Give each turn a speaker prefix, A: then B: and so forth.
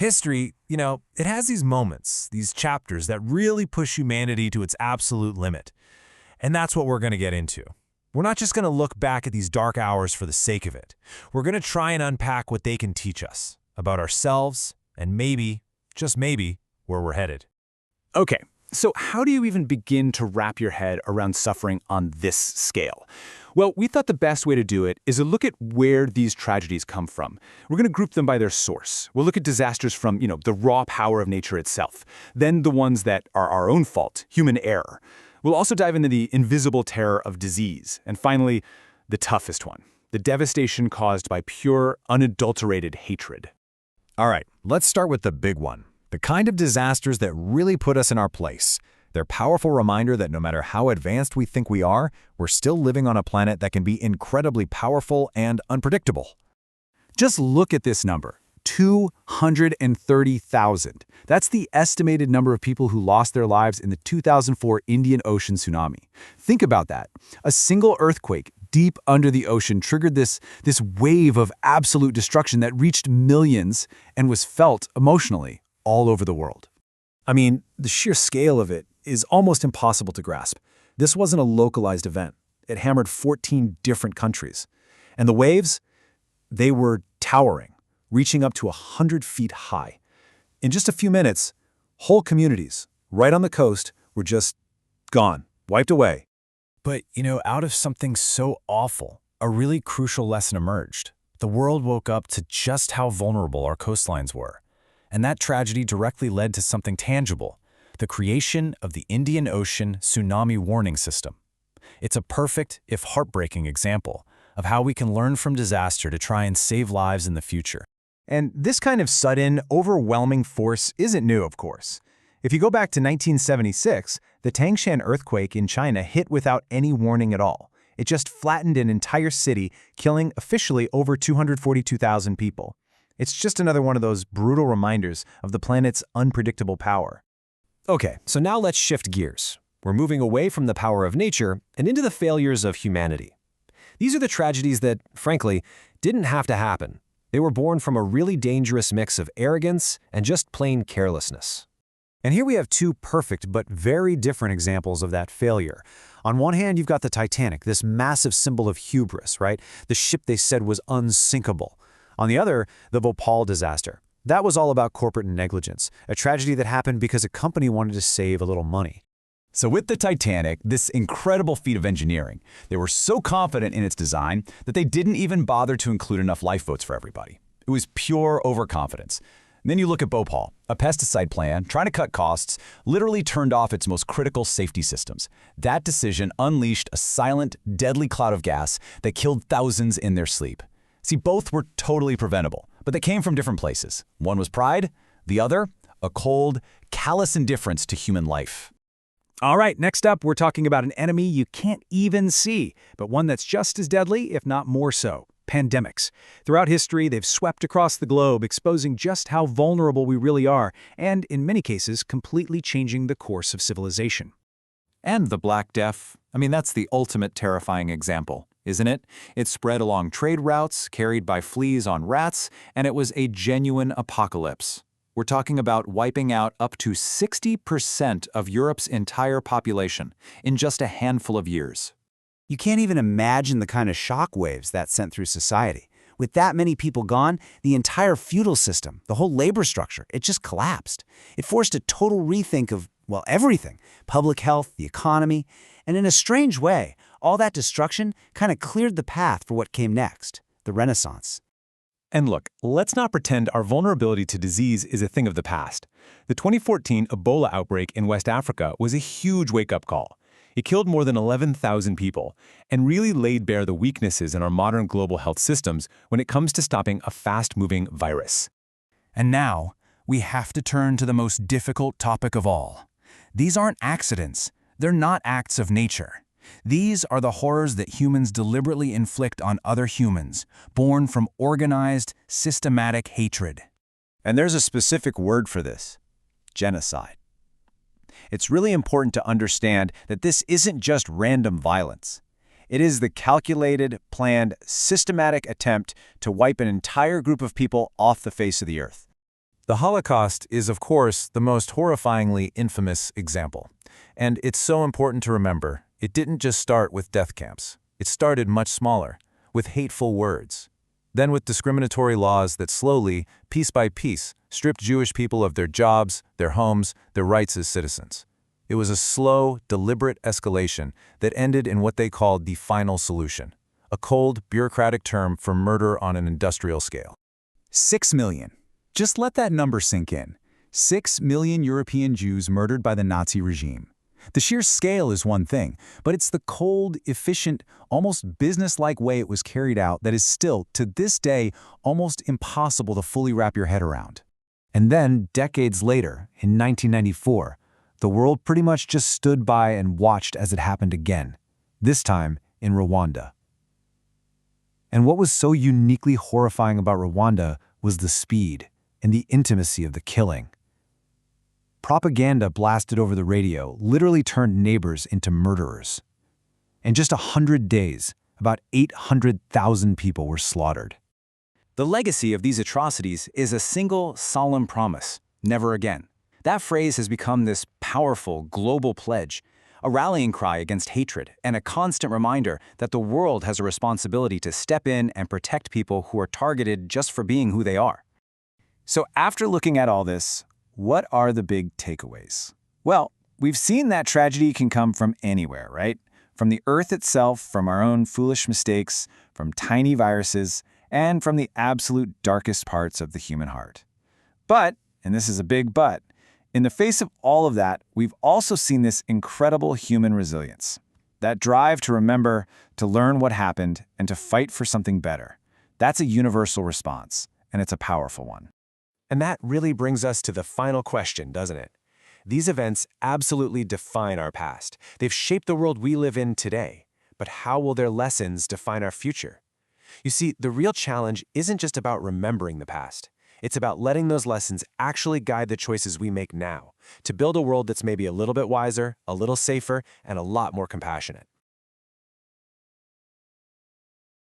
A: History, it has these moments, these chapters that really push humanity to its absolute limit. And that's what we're going to get into. We're not just going to look back at these dark hours for the sake of it. We're going to try and unpack what they can teach us about ourselves and maybe, just maybe, where we're headed.
B: Okay, so how do you even begin to wrap your head around suffering on this scale? Well, we thought the best way to do it is to look at where these tragedies come from. We're going to group them by their source. We'll look at disasters from, the raw power of nature itself, then the ones that are our own fault, human error. We'll also dive into the invisible terror of disease, and finally, the toughest one, the devastation caused by pure, unadulterated hatred.
C: All right, let's start with the big one. The kind of disasters that really put us in our place. They're a powerful reminder that no matter how advanced we think we are, we're still living on a planet that can be incredibly powerful and unpredictable.
B: Just look at this number, 230,000. That's the estimated number of people who lost their lives in the 2004 Indian Ocean tsunami. Think about that. A single earthquake deep under the ocean triggered this wave of absolute destruction that reached millions and was felt emotionally all over the world.
A: I mean, the sheer scale of it is almost impossible to grasp. This wasn't a localized event. It hammered 14 different countries. And the waves, they were towering, reaching up to 100 feet high. In just a few minutes, whole communities, right on the coast, were just gone, wiped away.
C: But, out of something so awful, a really crucial lesson emerged. The world woke up to just how vulnerable our coastlines were. And that tragedy directly led to something tangible, the creation of the Indian Ocean Tsunami Warning System. It's a perfect, if heartbreaking, example of how we can learn from disaster to try and save lives in the future.
A: And this kind of sudden, overwhelming force isn't new, of course. If you go back to 1976, the Tangshan earthquake in China hit without any warning at all. It just flattened an entire city, killing officially over 242,000 people. It's just another one of those brutal reminders of the planet's unpredictable power. Okay, so now let's shift gears. We're moving away from the power of nature and into the failures of humanity. These are the tragedies that, frankly, didn't have to happen. They were born from a really dangerous mix of arrogance and just plain carelessness. And here we have two perfect but very different examples of that failure. On one hand, you've got the Titanic, this massive symbol of hubris, right? The ship they said was unsinkable. On the other, the Bhopal disaster. That was all about corporate negligence, a tragedy that happened because a company wanted to save a little money.
B: So with the Titanic, this incredible feat of engineering, they were so confident in its design that they didn't even bother to include enough lifeboats for everybody. It was pure overconfidence. And then you look at Bhopal, a pesticide plant trying to cut costs, literally turned off its most critical safety systems. That decision unleashed a silent, deadly cloud of gas that killed thousands in their sleep. See, both were totally preventable, but they came from different places. One was pride, the other, a cold, callous indifference to human life.
D: All right, next up, we're talking about an enemy you can't even see, but one that's just as deadly, if not more so, pandemics. Throughout history, they've swept across the globe, exposing just how vulnerable we really are, and in many cases, completely changing the course of civilization.
E: And the Black Death, that's the ultimate terrifying example, isn't it? It spread along trade routes, carried by fleas on rats, and it was a genuine apocalypse. We're talking about wiping out up to 60% of Europe's entire population in just a handful of years.
F: You can't even imagine the kind of shock waves that sent through society. With that many people gone, the entire feudal system, the whole labor structure, it just collapsed. It forced a total rethink of, everything. Public health, the economy, and in a strange way, all that destruction kind of cleared the path for what came next, the Renaissance.
A: And look, let's not pretend our vulnerability to disease is a thing of the past. The 2014 Ebola outbreak in West Africa was a huge wake-up call. It killed more than 11,000 people and really laid bare the weaknesses in our modern global health systems when it comes to stopping a fast-moving virus.
C: And now, we have to turn to the most difficult topic of all. These aren't accidents. They're not acts of nature. These are the horrors that humans deliberately inflict on other humans, born from organized, systematic hatred.
F: And there's a specific word for this: genocide. It's really important to understand that this isn't just random violence. It is the calculated, planned, systematic attempt to wipe an entire group of people off the face of the earth.
A: The Holocaust is, of course, the most horrifyingly infamous example. And it's so important to remember, it didn't just start with death camps. It started much smaller, with hateful words. Then with discriminatory laws that slowly, piece by piece, stripped Jewish people of their jobs, their homes, their rights as citizens. It was a slow, deliberate escalation that ended in what they called the final solution, a cold, bureaucratic term for murder on an industrial scale.
B: 6 million. Just let that number sink in. 6 million European Jews murdered by the Nazi regime. The sheer scale is one thing, but it's the cold, efficient, almost business-like way it was carried out that is still, to this day, almost impossible to fully wrap your head around.
A: And then, decades later, in 1994, the world pretty much just stood by and watched as it happened again, this time in Rwanda. And what was so uniquely horrifying about Rwanda was the speed and the intimacy of the killing. Propaganda blasted over the radio literally turned neighbors into murderers. In just 100 days, about 800,000 people were slaughtered.
C: The legacy of these atrocities is a single, solemn promise: never again. That phrase has become this powerful, global pledge, a rallying cry against hatred, and a constant reminder that the world has a responsibility to step in and protect people who are targeted just for being who they are. So after looking at all this, what are the big takeaways? Well, we've seen that tragedy can come from anywhere, right? From the Earth itself, from our own foolish mistakes, from tiny viruses, and from the absolute darkest parts of the human heart. But, and this is a big but, in the face of all of that, we've also seen this incredible human resilience. That drive to remember, to learn what happened, and to fight for something better. That's a universal response, and it's a powerful one.
A: And that really brings us to the final question, doesn't it? These events absolutely define our past. They've shaped the world we live in today. But how will their lessons define our future? You see, the real challenge isn't just about remembering the past. It's about letting those lessons actually guide the choices we make now, to build a world that's maybe a little bit wiser, a little safer, and a lot more compassionate.